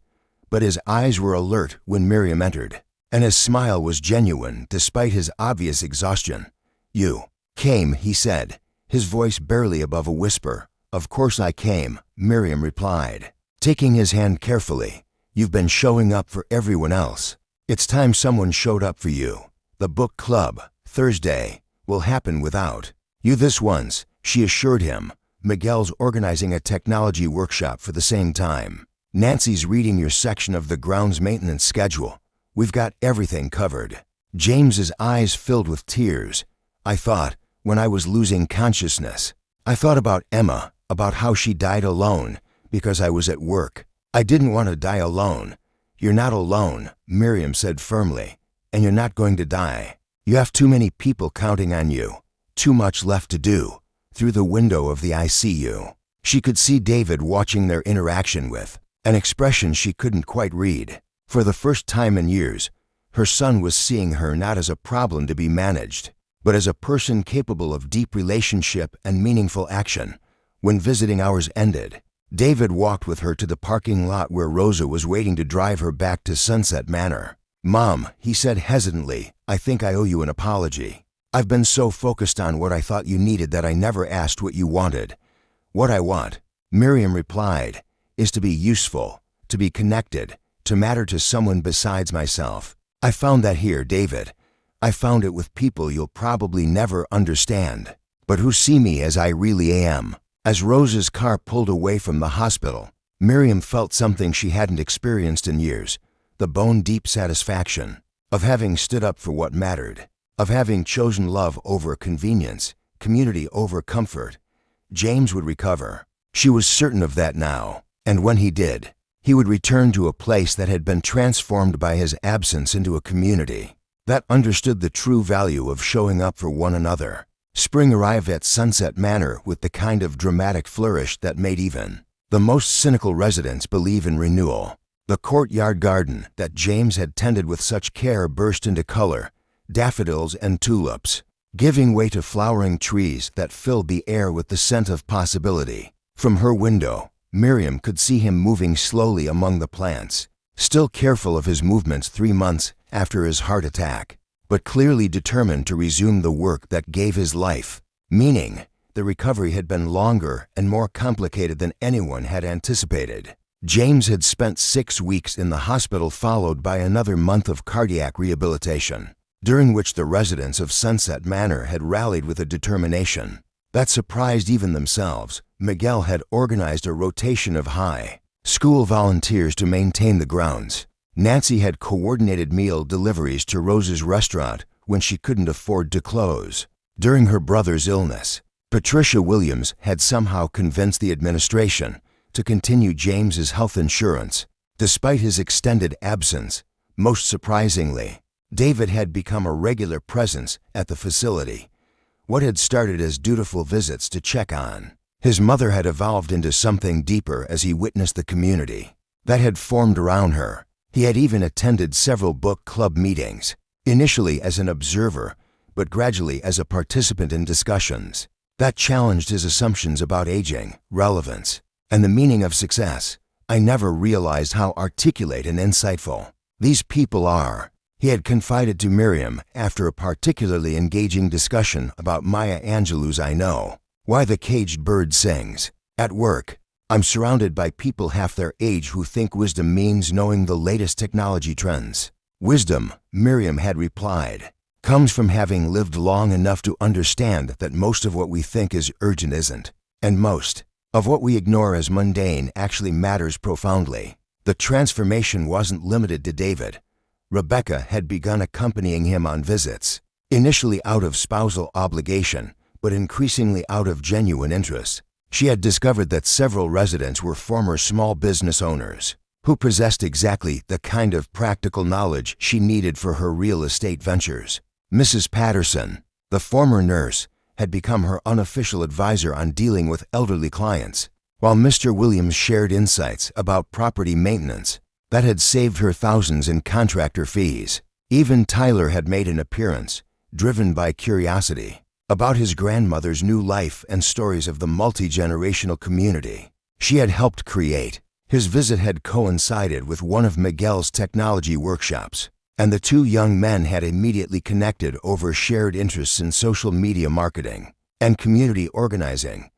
But his eyes were alert when Miriam entered, and his smile was genuine despite his obvious exhaustion. You came, he said, his voice barely above a whisper. Of course I came, Miriam replied, taking his hand carefully. You've been showing up for everyone else. It's time someone showed up for you. The book club, Thursday, will happen without you this once, she assured him. Miguel's organizing a technology workshop for the same time. Nancy's reading your section of the grounds maintenance schedule. We've got everything covered. James's eyes filled with tears. I thought, when I was losing consciousness, I thought about Emma, about how she died alone, because I was at work. I didn't want to die alone. You're not alone, Miriam said firmly, and you're not going to die. You have too many people counting on you, too much left to do. Through the window of the ICU, she could see David watching their interaction with an expression she couldn't quite read. For the first time in years, her son was seeing her not as a problem to be managed, but as a person capable of deep relationship and meaningful action. When visiting hours ended, David walked with her to the parking lot where Rosa was waiting to drive her back to Sunset Manor. Mom, he said hesitantly, I think I owe you an apology. I've been so focused on what I thought you needed that I never asked what you wanted. What I want, Miriam replied, is to be useful, to be connected, to matter to someone besides myself. I found that here, David. I found it with people you'll probably never understand, but who see me as I really am. As Rosa's car pulled away from the hospital, Miriam felt something she hadn't experienced in years, the bone-deep satisfaction of having stood up for what mattered, of having chosen love over convenience, community over comfort. James would recover. She was certain of that now, and when he did, he would return to a place that had been transformed by his absence into a community that understood the true value of showing up for one another. Spring arrived at Sunset Manor with the kind of dramatic flourish that made even the most cynical residents believe in renewal. The courtyard garden that James had tended with such care burst into color, daffodils and tulips, giving way to flowering trees that filled the air with the scent of possibility. From her window, Miriam could see him moving slowly among the plants, still careful of his movements 3 months after his heart attack, but clearly determined to resume the work that gave his life meaning. The recovery had been longer and more complicated than anyone had anticipated. James had spent 6 weeks in the hospital, followed by another month of cardiac rehabilitation, during which the residents of Sunset Manor had rallied with a determination that surprised even themselves. Miguel had organized a rotation of high school volunteers to maintain the grounds. Nancy had coordinated meal deliveries to Rosa's restaurant when she couldn't afford to close during her brother's illness. Patricia Williams had somehow convinced the administration to continue James's health insurance. Despite his extended absence, most surprisingly, David had become a regular presence at the facility. What had started as dutiful visits to check on his mother had evolved into something deeper as he witnessed the community that had formed around her. He had even attended several book club meetings, initially as an observer, but gradually as a participant in discussions that challenged his assumptions about aging, relevance, and the meaning of success. I never realized how articulate and insightful these people are, he had confided to Miriam after a particularly engaging discussion about Maya Angelou's I Know Why the Caged Bird Sings. At work, I'm surrounded by people half their age who think wisdom means knowing the latest technology trends. Wisdom, Miriam had replied, comes from having lived long enough to understand that most of what we think is urgent isn't, and most of what we ignore as mundane actually matters profoundly. The transformation wasn't limited to David. Rebecca had begun accompanying him on visits, initially out of spousal obligation, but increasingly out of genuine interest. She had discovered that several residents were former small business owners who possessed exactly the kind of practical knowledge she needed for her real estate ventures. Mrs. Patterson, the former nurse, had become her unofficial advisor on dealing with elderly clients, while Mr. Williams shared insights about property maintenance that had saved her thousands in contractor fees. Even Tyler had made an appearance, driven by curiosity about his grandmother's new life and stories of the multi-generational community she had helped create. His visit had coincided with one of Miguel's technology workshops, and the two young men had immediately connected over shared interests in social media marketing and community organizing.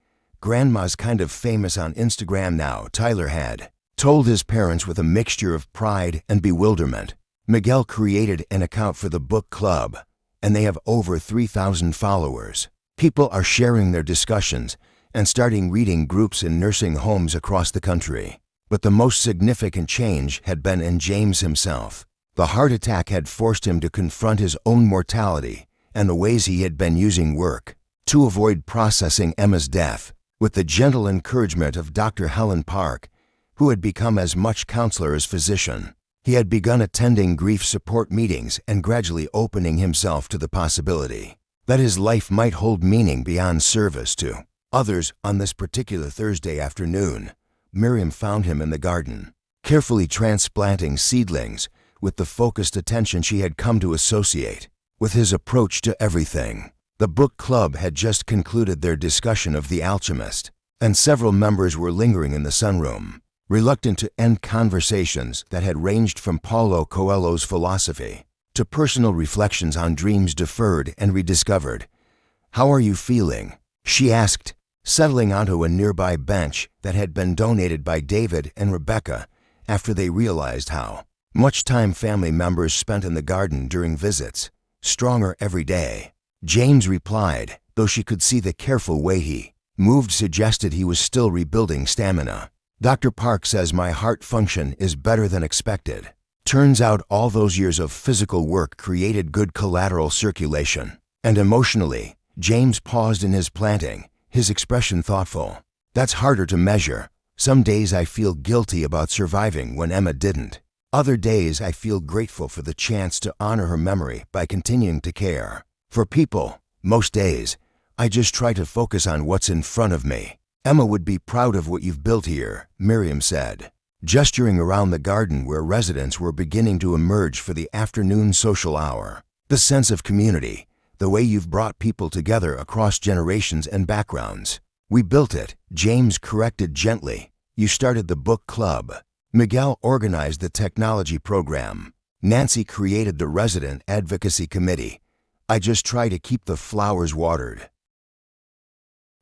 "Grandma's kind of famous on Instagram now," Tyler had told his parents with a mixture of pride and bewilderment. Miguel created an account for the book club, and they have over 3,000 followers. People are sharing their discussions and starting reading groups in nursing homes across the country. But the most significant change had been in James himself. The heart attack had forced him to confront his own mortality and the ways he had been using work to avoid processing Emma's death. With the gentle encouragement of Dr. Helen Park, who had become as much counselor as physician, he had begun attending grief support meetings and gradually opening himself to the possibility that his life might hold meaning beyond service to others. On this particular Thursday afternoon, Miriam found him in the garden, carefully transplanting seedlings with the focused attention she had come to associate with his approach to everything. The book club had just concluded their discussion of The Alchemist, and several members were lingering in the sunroom, reluctant to end conversations that had ranged from Paulo Coelho's philosophy to personal reflections on dreams deferred and rediscovered. "How are you feeling?" she asked, settling onto a nearby bench that had been donated by David and Rebecca after they realized how much time family members spent in the garden during visits. "Stronger every day," James replied, though she could see the careful way he moved suggested he was still rebuilding stamina. "Dr. Park says my heart function is better than expected. Turns out all those years of physical work created good collateral circulation." And emotionally, James paused in his planting, his expression thoughtful. "That's harder to measure. Some days I feel guilty about surviving when Emma didn't. Other days I feel grateful for the chance to honor her memory by continuing to care for people. Most days, I just try to focus on what's in front of me." "Emma would be proud of what you've built here," Miriam said, gesturing around the garden where residents were beginning to emerge for the afternoon social hour. "The sense of community, the way you've brought people together across generations and backgrounds." "We built it," James corrected gently. "You started the book club. Miguel organized the technology program. Nancy created the resident advocacy committee. I just try to keep the flowers watered."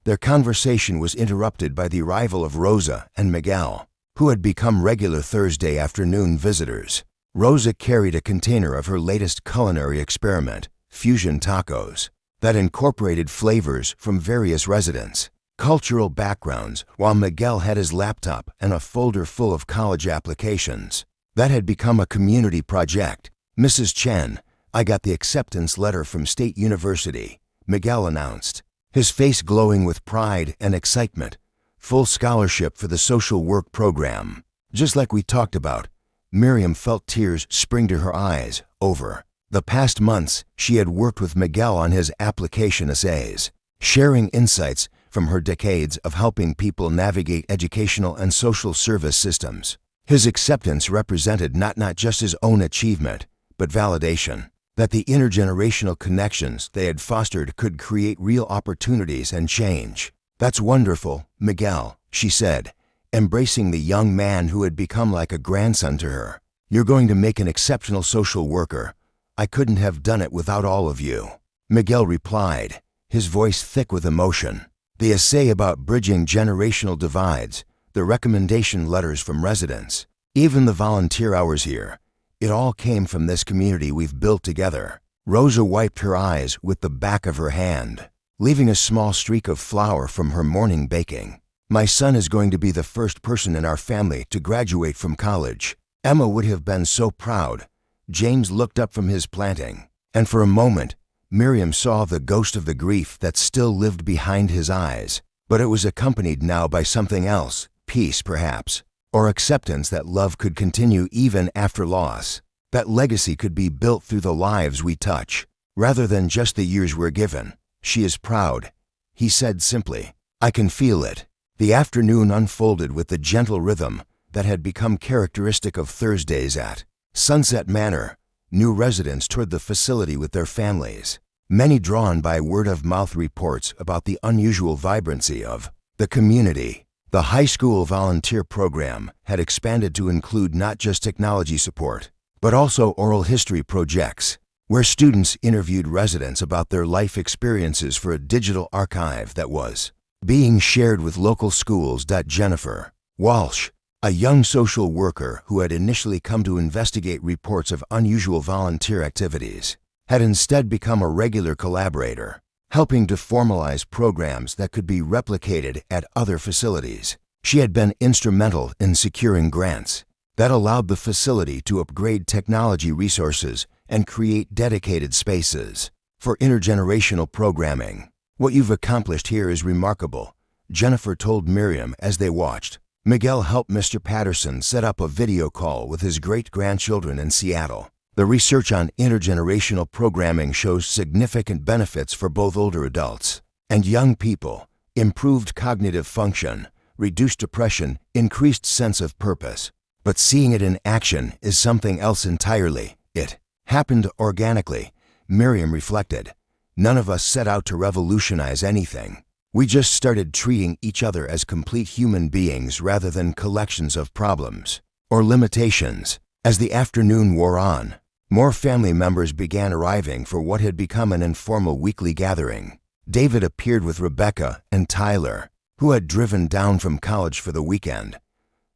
Their conversation was interrupted by the arrival of Rosa and Miguel, who had become regular Thursday afternoon visitors. Rosa carried a container of her latest culinary experiment, fusion tacos, that incorporated flavors from various residents' cultural backgrounds, while Miguel had his laptop and a folder full of college applications. That had become a community project. "Mrs. Chen, I got the acceptance letter from State University," Miguel announced, his face glowing with pride and excitement. "Full scholarship for the social work program." Just like we talked about, Miriam felt tears spring to her eyes. Over the past months, she had worked with Miguel on his application essays, sharing insights from her decades of helping people navigate educational and social service systems. His acceptance represented not just his own achievement, but validation that the intergenerational connections they had fostered could create real opportunities and change. "That's wonderful, Miguel," she said, embracing the young man who had become like a grandson to her. "You're going to make an exceptional social worker. I couldn't have done it without all of you." Miguel replied, his voice thick with emotion. The essay about bridging generational divides, the recommendation letters from residents, even the volunteer hours here. It all came from this community we've built together. Rosa wiped her eyes with the back of her hand, leaving a small streak of flour from her morning baking. My son is going to be the first person in our family to graduate from college. Emma would have been so proud. James looked up from his planting, and for a moment, Miriam saw the ghost of the grief that still lived behind his eyes. But it was accompanied now by something else, peace perhaps, or acceptance that love could continue even after loss, that legacy could be built through the lives we touch, rather than just the years we're given. She is proud, he said simply. I can feel it. The afternoon unfolded with the gentle rhythm that had become characteristic of Thursdays at Sunset Manor. New residents toured the facility with their families, many drawn by word-of-mouth reports about the unusual vibrancy of the community. The high school volunteer program had expanded to include not just technology support, but also oral history projects, where students interviewed residents about their life experiences for a digital archive that was being shared with local schools. Jennifer Walsh, a young social worker who had initially come to investigate reports of unusual volunteer activities, had instead become a regular collaborator, helping to formalize programs that could be replicated at other facilities. She had been instrumental in securing grants that allowed the facility to upgrade technology resources and create dedicated spaces for intergenerational programming. What you've accomplished here is remarkable, Jennifer told Miriam as they watched. Miguel helped Mr. Patterson set up a video call with his great-grandchildren in Seattle. The research on intergenerational programming shows significant benefits for both older adults and young people: improved cognitive function, reduced depression, increased sense of purpose. But seeing it in action is something else entirely. It happened organically, Miriam reflected. None of us set out to revolutionize anything. We just started treating each other as complete human beings rather than collections of problems or limitations. As the afternoon wore on, more family members began arriving for what had become an informal weekly gathering. David appeared with Rebecca and Tyler, who had driven down from college for the weekend.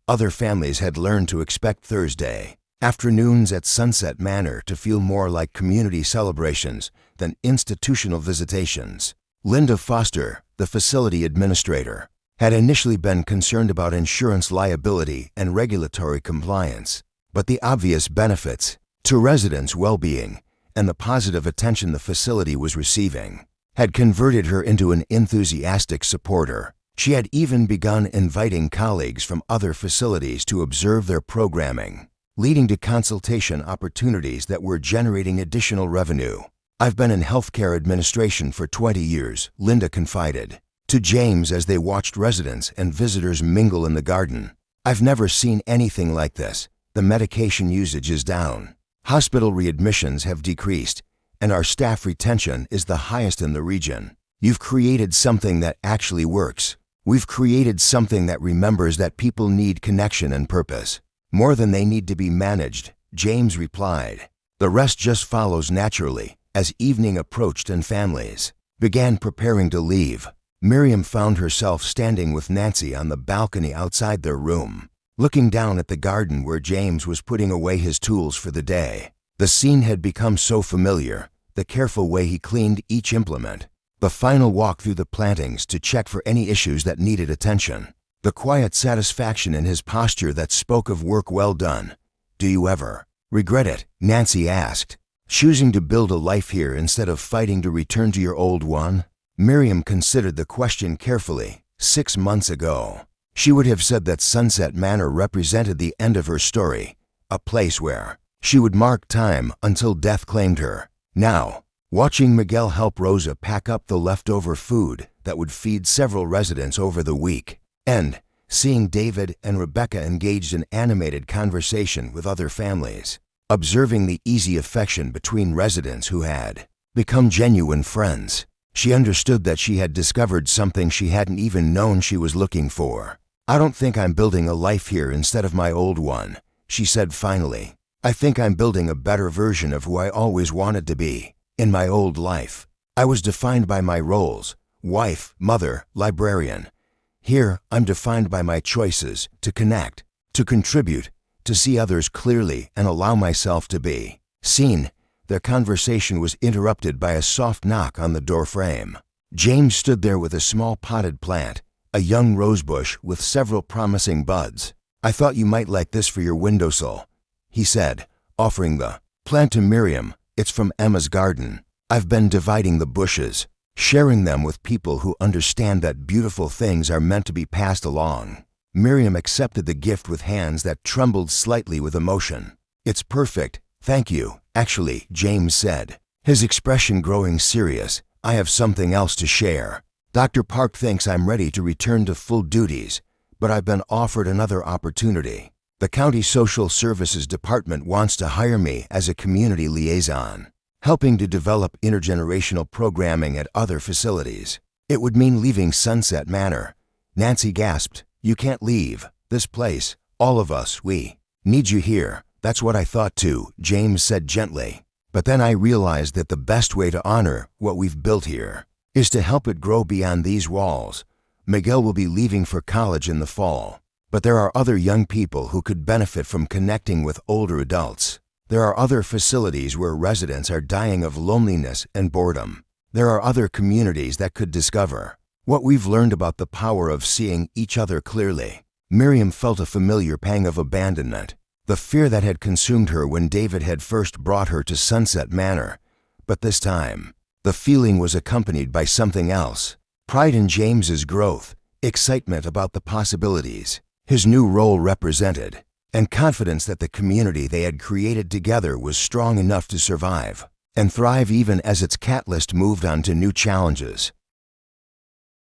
Other families had learned to expect Thursday afternoons at Sunset Manor to feel more like community celebrations than institutional visitations. Linda Foster, the facility administrator, had initially been concerned about insurance liability and regulatory compliance, but the obvious benefits to residents' well-being and the positive attention the facility was receiving had converted her into an enthusiastic supporter. She had even begun inviting colleagues from other facilities to observe their programming, leading to consultation opportunities that were generating additional revenue. I've been in healthcare administration for 20 years, Linda confided to James as they watched residents and visitors mingle in the garden. I've never seen anything like this. The medication usage is down. Hospital readmissions have decreased, and our staff retention is the highest in the region. You've created something that actually works. We've created something that remembers that people need connection and purpose, more than they need to be managed, James replied. The rest just follows naturally. As evening approached and families began preparing to leave, Miriam found herself standing with Nancy on the balcony outside their room, looking down at the garden where James was putting away his tools for the day. The scene had become so familiar, the careful way he cleaned each implement, the final walk through the plantings to check for any issues that needed attention, the quiet satisfaction in his posture that spoke of work well done. Do you ever regret it? Nancy asked. Choosing to build a life here instead of fighting to return to your old one? Miriam considered the question carefully. 6 months ago, she would have said that Sunset Manor represented the end of her story, a place where she would mark time until death claimed her. Now, watching Miguel help Rosa pack up the leftover food that would feed several residents over the week, and seeing David and Rebecca engaged in animated conversation with other families, observing the easy affection between residents who had become genuine friends, she understood that she had discovered something she hadn't even known she was looking for. I don't think I'm building a life here instead of my old one, she said finally. I think I'm building a better version of who I always wanted to be. In my old life, I was defined by my roles: wife, mother, librarian. Here, I'm defined by my choices to connect, to contribute, to see others clearly and allow myself to be seen. Their conversation was interrupted by a soft knock on the door frame. James stood there with a small potted plant, a young rosebush with several promising buds. "I thought you might like this for your windowsill," he said, offering the plant to Miriam. "It's from Emma's garden. I've been dividing the bushes, sharing them with people who understand that beautiful things are meant to be passed along." Miriam accepted the gift with hands that trembled slightly with emotion. "It's perfect, thank you, actually," James said, his expression growing serious. "I have something else to share. Dr. Park thinks I'm ready to return to full duties, but I've been offered another opportunity. The County Social Services Department wants to hire me as a community liaison, helping to develop intergenerational programming at other facilities. It would mean leaving Sunset Manor." Nancy gasped. "You can't leave this place. All of us, we need you here." "That's what I thought too," James said gently. "But then I realized that the best way to honor what we've built here is to help it grow beyond these walls. Miguel will be leaving for college in the fall, but there are other young people who could benefit from connecting with older adults. There are other facilities where residents are dying of loneliness and boredom. There are other communities that could discover what we've learned about the power of seeing each other clearly." Miriam felt a familiar pang of abandonment, the fear that had consumed her when David had first brought her to Sunset Manor. But this time, the feeling was accompanied by something else: pride in James's growth, excitement about the possibilities his new role represented, and confidence that the community they had created together was strong enough to survive and thrive even as its catalyst moved on to new challenges.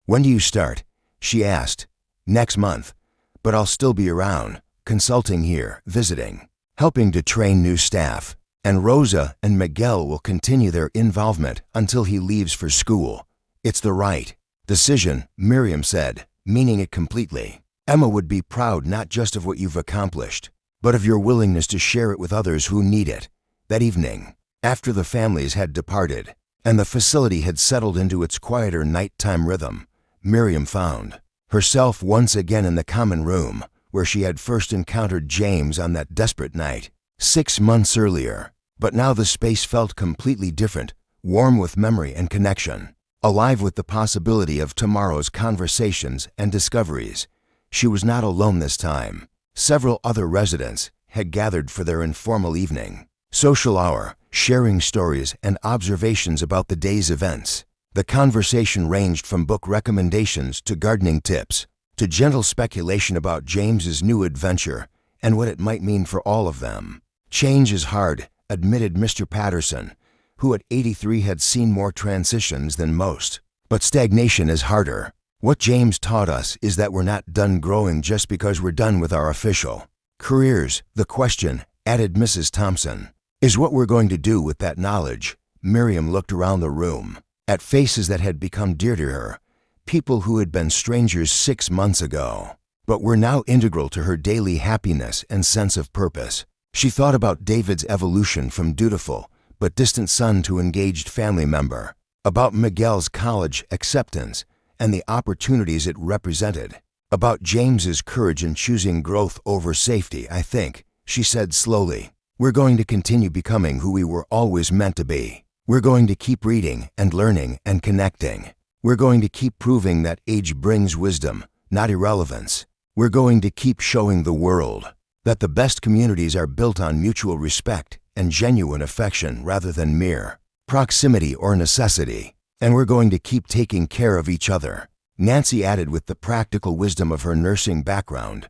"When do you start?" she asked. "Next month, but I'll still be around, consulting here, visiting, helping to train new staff, and Rosa and Miguel will continue their involvement until he leaves for school." "It's the right decision," Miriam said, meaning it completely. "Emma would be proud not just of what you've accomplished, but of your willingness to share it with others who need it." That evening, after the families had departed and the facility had settled into its quieter nighttime rhythm, Miriam found herself once again in the common room where she had first encountered James on that desperate night 6 months earlier. But now the space felt completely different, warm with memory and connection, alive with the possibility of tomorrow's conversations and discoveries. She was not alone this time. Several other residents had gathered for their informal evening social hour, sharing stories and observations about the day's events. The conversation ranged from book recommendations to gardening tips, to gentle speculation about James's new adventure and what it might mean for all of them. "Change is hard," admitted Mr. Patterson, who at 83 had seen more transitions than most. "But stagnation is harder. What James taught us is that we're not done growing just because we're done with our official careers. The question," added Mrs. Thompson, "is what we're going to do with that knowledge." Miriam looked around the room, at faces that had become dear to her, people who had been strangers 6 months ago, but were now integral to her daily happiness and sense of purpose. She thought about David's evolution from dutiful but distant son to engaged family member, about Miguel's college acceptance and the opportunities it represented, about James's courage in choosing growth over safety. "I think," she said slowly, "we're going to continue becoming who we were always meant to be. We're going to keep reading and learning and connecting. We're going to keep proving that age brings wisdom, not irrelevance. We're going to keep showing the world that the best communities are built on mutual respect and genuine affection rather than mere proximity or necessity. And we're going to keep taking care of each other," Nancy added with the practical wisdom of her nursing background,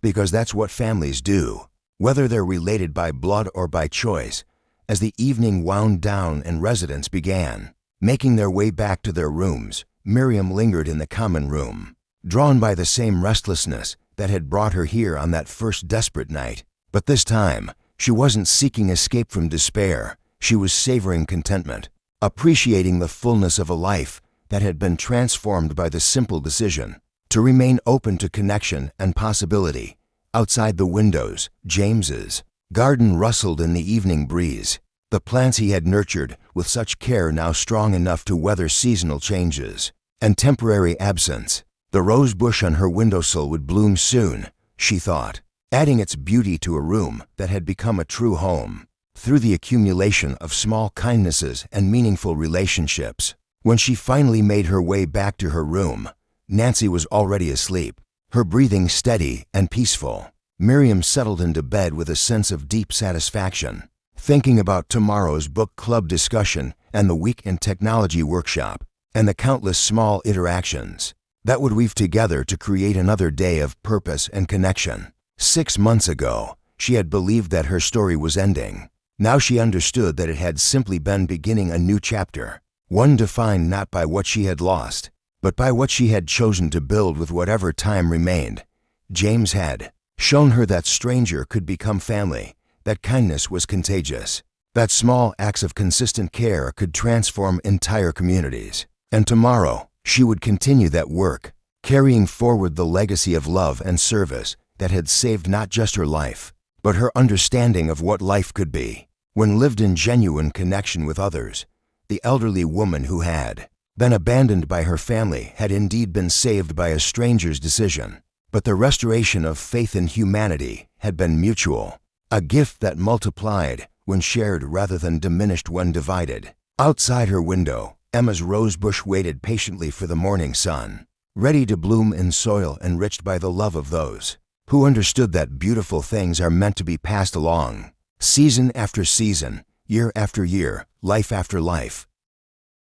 "because that's what families do, whether they're related by blood or by choice." As the evening wound down and residents began making their way back to their rooms, Miriam lingered in the common room, drawn by the same restlessness that had brought her here on that first desperate night. But this time, she wasn't seeking escape from despair. She was savoring contentment, appreciating the fullness of a life that had been transformed by the simple decision to remain open to connection and possibility. Outside the windows, James's garden rustled in the evening breeze, the plants he had nurtured with such care now strong enough to weather seasonal changes and temporary absence. The rose bush on her windowsill would bloom soon, she thought, adding its beauty to a room that had become a true home through the accumulation of small kindnesses and meaningful relationships. When she finally made her way back to her room, Nancy was already asleep, her breathing steady and peaceful. Miriam settled into bed with a sense of deep satisfaction, thinking about tomorrow's book club discussion and the weekend technology workshop, and the countless small interactions that would weave together to create another day of purpose and connection. 6 months ago, she had believed that her story was ending. Now she understood that it had simply been beginning a new chapter, one defined not by what she had lost, but by what she had chosen to build with whatever time remained. James had shown her that stranger could become family, that kindness was contagious, that small acts of consistent care could transform entire communities. And tomorrow, she would continue that work, carrying forward the legacy of love and service that had saved not just her life, but her understanding of what life could be when lived in genuine connection with others. The elderly woman who had been abandoned by her family had indeed been saved by a stranger's decision, but the restoration of faith in humanity had been mutual, a gift that multiplied when shared rather than diminished when divided. Outside her window, Emma's rosebush waited patiently for the morning sun, ready to bloom in soil enriched by the love of those who understood that beautiful things are meant to be passed along. Season after season, year after year, life after life,